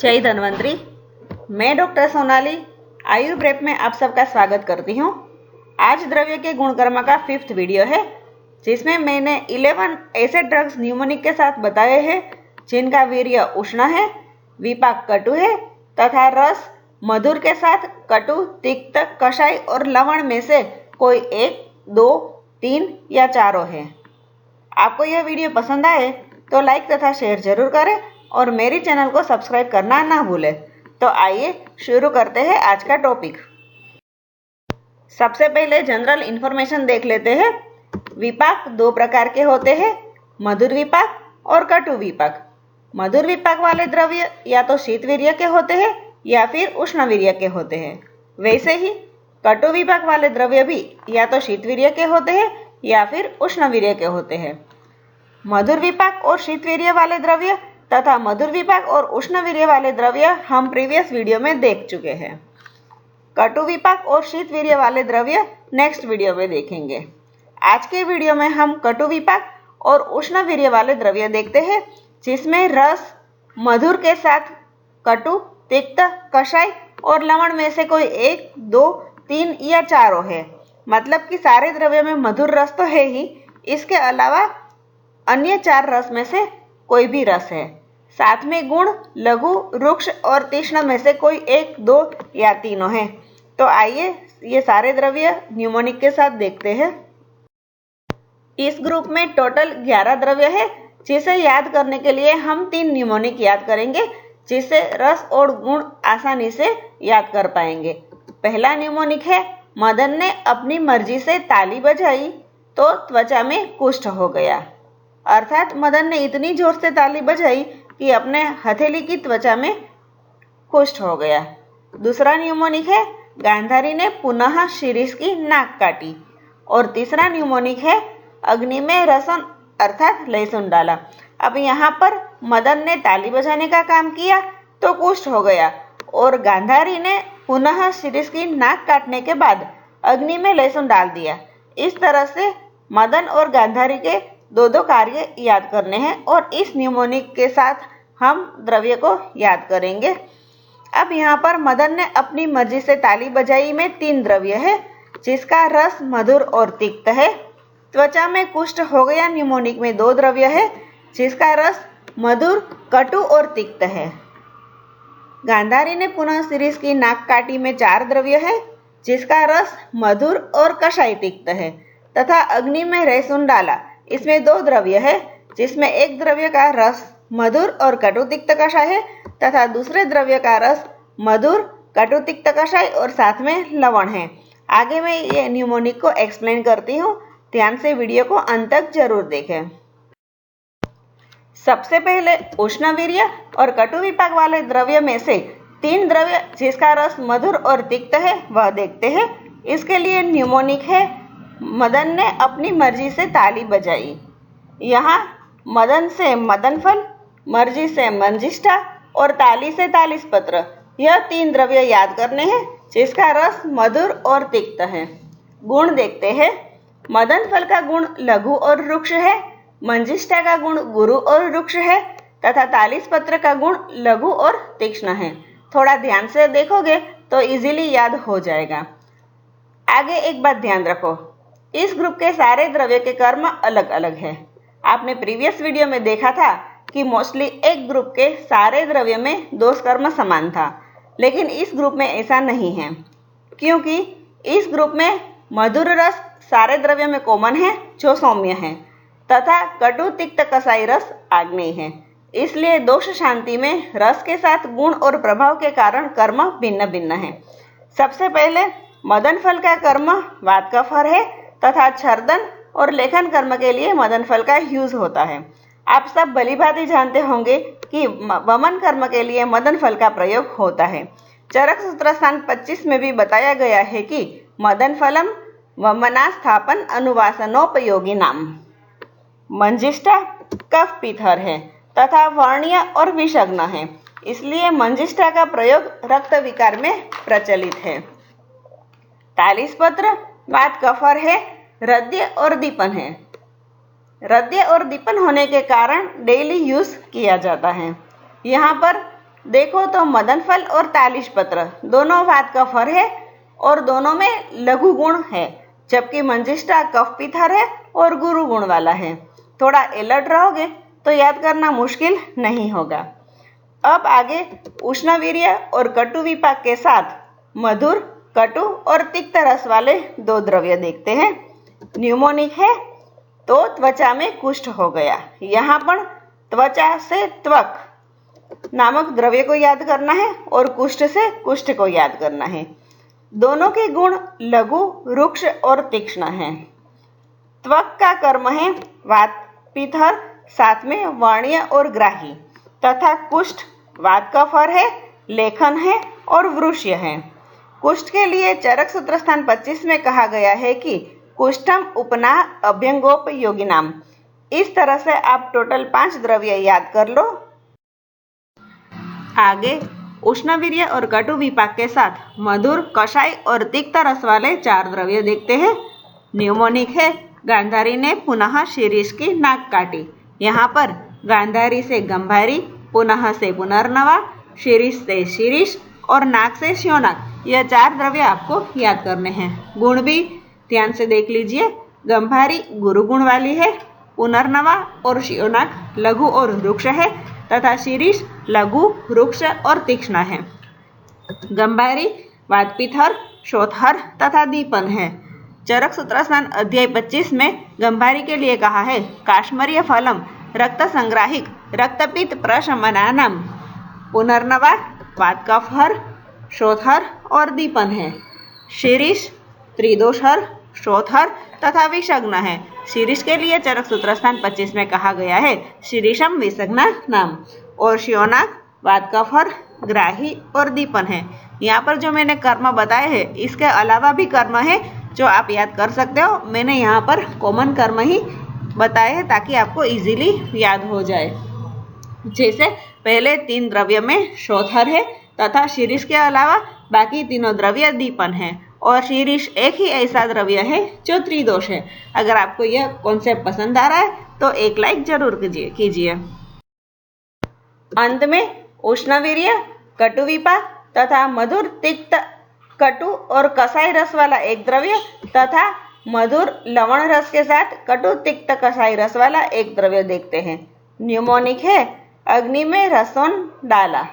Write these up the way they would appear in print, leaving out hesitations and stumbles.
जय धन्वंतरी। मैं डॉक्टर सोनाली आयु प्रेप में आप सबका स्वागत करती हूँ। आज द्रव्य के गुणकर्म का 5th वीडियो है, जिसमें मैंने 11 ऐसे ड्रग्स न्यूमोनिक के साथ बताए हैं जिनका वीर्य उष्ण है, विपाक कटु है तथा रस मधुर के साथ कटु, तिक्त, कषाय और लवण में से कोई 1, 2, 3 या चारों है। आपको यह वीडियो पसंद आए तो लाइक तथा शेयर जरूर करें और मेरी चैनल को सब्सक्राइब करना ना भूलें। तो आइए शुरू करते हैं आज का टॉपिक। सबसे पहले जनरल इंफॉर्मेशन देख लेते हैं। विपाक 2 प्रकार के होते हैं, मधुर विपाक और कटु विपाक। मधुर विपाक वाले द्रव्य या तो शीतवीर्य के होते हैं या फिर उष्णवीर्य के होते हैं। वैसे ही कटु विपाक वाले द्रव्य भी या तो शीतवीर्य के होते हैं या फिर उष्णवीर्य के होते हैं। मधुर विपाक और शीतवीर्य वाले द्रव्य तथा मधुर विपाक और उष्णवीर्य वाले द्रव्य हम प्रीवियस वीडियो में देख चुके हैं। कटु विपाक और शीतवीर्य वाले द्रव्य नेक्स्ट वीडियो में देखेंगे। आज के वीडियो में हम कटु विपाक और उष्णवीर्य वाले द्रव्य देखते हैं, जिसमें रस मधुर के साथ कटु, तिक्त, कषाय और लवण में से कोई 1, 2, 3 या चारों है। मतलब कि सारे द्रव्य में मधुर रस तो है ही, इसके अलावा अन्य 4 रस में से कोई भी रस है। साथ में गुण लघु, रुक्ष और तीक्ष्ण में से कोई 1, 2 या तीनों है। तो आइए ये सारे द्रव्य न्यूमोनिक के साथ देखते हैं। इस ग्रुप में टोटल 11 द्रव्य है, जिसे याद करने के लिए हम 3 न्यूमोनिक याद करेंगे, जिससे रस और गुण आसानी से याद कर पाएंगे। पहला न्यूमोनिक है, मदन ने अपनी मर्जी से ताली बजाई तो त्वचा में कुष्ठ हो गया। अर्थात मदन ने इतनी जोर से ताली बजाई कि अपने हथेली की त्वचा में कुष्ठ हो गया। दूसरा न्यूमोनिक है, गांधारी ने पुनः शिरीष की नाक काटी। और तीसरा न्यूमोनिक है, अग्नि में रसन अर्थात लहसुन डाला। अब यहाँ पर मदन ने ताली बजाने का काम किया तो कुष्ठ हो गया और गांधारी ने पुनः शिरीष की नाक काटने के बाद अग्नि में लहसुन डाल दिया। इस तरह से मदन और गांधारी के 2 कार्य याद करने हैं और इस न्यूमोनिक के साथ हम द्रव्य को याद करेंगे। अब यहाँ पर मदन ने अपनी मर्जी से ताली बजाई में 3 द्रव्य है, जिसका रस मधुर और तिक्त है। त्वचा में कुष्ठ हो गया न्यूमोनिक में 2 द्रव्य है, जिसका रस मधुर, कटु और तिक्त है। गांधारी ने पुनः शिरीष की नाक काटी में 4 द्रव्य है, जिसका रस मधुर और कषाय तिक्त है। तथा अग्नि में लहसुन डाला, इसमें 2 द्रव्य है, जिसमें एक द्रव्य का रस मधुर और कटु तिक्त कषाय है तथा दूसरे द्रव्य का रस मधुर, कटु तिक्त कषाय और साथ में लवण है। आगे मैं ये न्यूमोनिक को एक्सप्लेन करती हूँ, ध्यान से वीडियो को अंत तक जरूर देखें। सबसे पहले उष्णवीर्य और कटु विपाक वाले द्रव्य में से 3 द्रव्य जिसका रस मधुर और तिक्त है वह देखते हैं। इसके लिए न्यूमोनिक है, मदन ने अपनी मर्जी से ताली बजाई। यहाँ मदन से मदन फल, मर्जी से मंजिष्ठा और ताली से तालिस पत्र, यह 3 द्रव्य याद करने हैं, जिसका रस मधुर और तिक्त है। गुण देखते हैं। मदन फल का गुण लघु और रुक्ष है, मंजिष्ठा का गुण गुरु और रुक्ष है तथा तालिस पत्र का गुण लघु और तीक्ष्ण है। थोड़ा ध्यान से देखोगे तो इजीली याद हो जाएगा। आगे एक बात ध्यान रखो, इस ग्रुप के सारे द्रव्य के कर्म अलग अलग है। आपने प्रीवियस वीडियो में देखा था कि मोस्टली एक ग्रुप के सारे द्रव्य में दोष कर्म समान था, लेकिन इस ग्रुप में ऐसा नहीं है, क्योंकि इस ग्रुप में मधुर रस सारे द्रव्य में कॉमन है जो सौम्य है तथा कटु, तिक्त, कषाय रस आग्नेय है। इसलिए दोष शांति में रस के साथ गुण और प्रभाव के कारण कर्म भिन्न भिन्न है। सबसे पहले मदन फल का कर्म वात का फर है तथा छर्दन और लेखन कर्म के लिए मदन फल का यूज होता है। आप सब भलीभांति जानते होंगे कि वमन कर्म के लिए मदन फल का प्रयोग होता है। चरक सूत्र स्थान 25 में भी बताया गया है कि मदन फलम वमना स्थापन अनुवासनोपयोगी नाम। मंजिष्ठा कफ पीथर है तथा वर्णीय और विषग्न है, इसलिए मंजिष्ठा का प्रयोग रक्त विकार में प्रचलित है। तालिस पत्र वात कफर है, हृदय और दीपन है। हृदय और दीपन होने के कारण डेली यूज किया जाता है। यहाँ पर देखो तो मदन फल और तालिश पत्र दोनों वात का फर है और दोनों में लघु गुण है, जबकि मंजिष्ठा कफ पिथर है और गुरु गुण वाला है। थोड़ा अलर्ट रहोगे तो याद करना मुश्किल नहीं होगा। अब आगे उष्णवीर्य और कटु विपाक के साथ मधुर, कटु और तिक्त रस वाले दो द्रव्य देखते हैं। न्यूमोनिक है तो त्वचा में कुष्ठ हो गया। यहाँ पर त्वचा से त्वक नामक द्रव्य को याद करना है और कुष्ठ से कुष्ठ को याद करना है। दोनों के गुण लघु, रुक्ष और तीक्ष्ण हैं। त्वक का कर्म है वात पिथर, साथ में वर्णीय और ग्राही, तथा कुष्ठ वात का फर है, लेखन है और वृष्य है। कुष्ठ के लिए चरक सूत्र स्थान 25 में कहा गया है कि कुष्ठम उपना अभ्यंगोपयोगी नाम। इस तरह से आप टोटल 5 द्रव्य याद कर लो। आगे उष्णवीर्य और कटु विपाक के साथ मधुर, कषाय और तिक्त रस वाले 4 द्रव्य देखते हैं। न्यूमोनिक है गांधारी ने पुनः शिरीष की नाक काटी। यहाँ पर गांधारी से गंभारी, पुनः से पुनर्नवा, शिरीष से शिरीष और नाक से श्योनाक, यह 4 द्रव्य आपको याद करने हैं। गुण भी ध्यान से देख लीजिए। गंभारी गुरु गुण वाली है, पुनर्नवा और श्योनाक लघु और रुक्ष है तथा शिरीष लघु, रुक्ष और तीक्ष्ण है। गंभारी वातपिथर, शोथर तथा दीपन है। चरक सूत्र स्थान अध्याय 25 में गंभारी के लिए कहा है काश्मरीय फलम रक्त संग्राहिक रक्तपित्त प्रशमनानाम। पुनर्नवा वात का फर, शोथर और दीपन है। शिरीष त्रिदोषहर, शोथर तथा विषग्न है। शिरीष के लिए चरक सूत्र स्थान 25 में कहा गया है शिरीषम विषग्ना नाम। और श्योनाक वात का फर, ग्राही और दीपन है। यहाँ पर जो मैंने कर्म बताए हैं इसके अलावा भी कर्म है जो आप याद कर सकते हो। मैंने यहाँ पर कॉमन कर्म ही बताए हैं ताकि आपको इजीली याद हो जाए। जैसे पहले 3 द्रव्य में शोथर है तथा शिरीष के अलावा बाकी तीनों द्रव्य दीपन है और शिरीष एक ही ऐसा द्रव्य है जो त्रिदोष है। अगर आपको यह कॉन्सेप्ट पसंद आ रहा है तो एक लाइक जरूर कीजिए। अंत में उष्णवीर्य, कटु विपाक तथा मधुर, तिक्त, कटु और कसाई रस वाला एक द्रव्य तथा मधुर लवण रस के साथ कटु, तिक्त, कसाई रस वाला एक द्रव्य देखते हैं। न्यूमोनिक है अग्नि में रसोन डाला।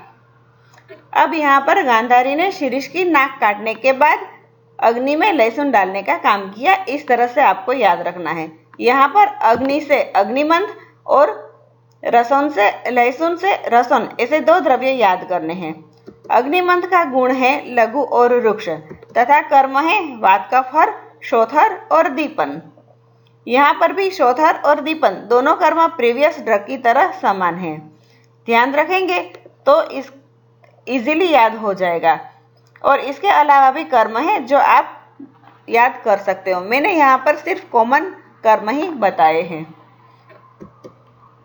अब यहाँ पर गांधारी ने शिरीष की नाक काटने के बाद अग्नि में लहसुन डालने का काम किया। इस तरह से आपको याद रखना है। यहाँ पर अग्नि से अग्निमंथ और रसोन से लहसुन से रसोन, ऐसे 2 द्रव्य याद करने हैं। अग्निमंथ का गुण है लघु और रुक्ष तथा कर्म है वात का फर, शोथर और दीपन। यहाँ पर भी शोथर और दीपन दोनों कर्म प्रीवियस ड्रग की तरह समान है। ध्यान रखेंगे तो इस इजीली याद हो जाएगा। और इसके अलावा भी कर्म है जो आप याद कर सकते हो। मैंने यहाँ पर सिर्फ कॉमन कर्म ही बताए हैं।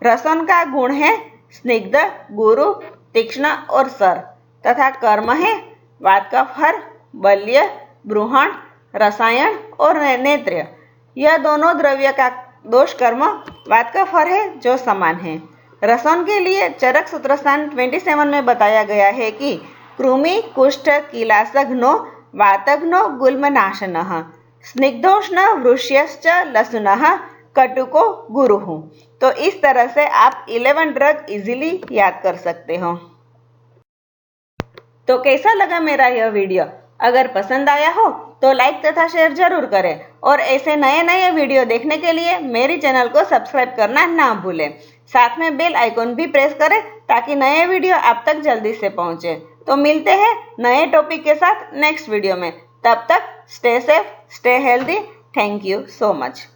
रसन का गुण है स्निग्ध, गुरु, तीक्ष्ण और सर तथा कर्म है वात का फर, बल्य, ब्रूहण, रसायन और नेत्र। यह दोनों द्रव्य का दोष कर्म वात का फर है जो समान है। रसन के लिए चरक सूत्र स्थान 27 में बताया गया है कि कृमि, कुष्ठ, कीलासघ्नो, वातघ्नो, गुल्मनाशनः, स्निग्धोष्ण, वृष्यश्च लसुनः, कटुको गुरुः। तो इस तरह से आप 11 ड्रग इजीली याद कर सकते हो। तो कैसा लगा मेरा यह वीडियो? अगर पसंद आया हो तो लाइक तथा शेयर जरूर करें और ऐसे नए वीडियो देखने के लिए मेरी चैनल को सब्सक्राइब करना ना भूलें। साथ में बेल आइकॉन भी प्रेस करें ताकि नए वीडियो आप तक जल्दी से पहुंचे। तो मिलते हैं नए टॉपिक के साथ नेक्स्ट वीडियो में। तब तक stay safe, stay healthy. Thank you so much.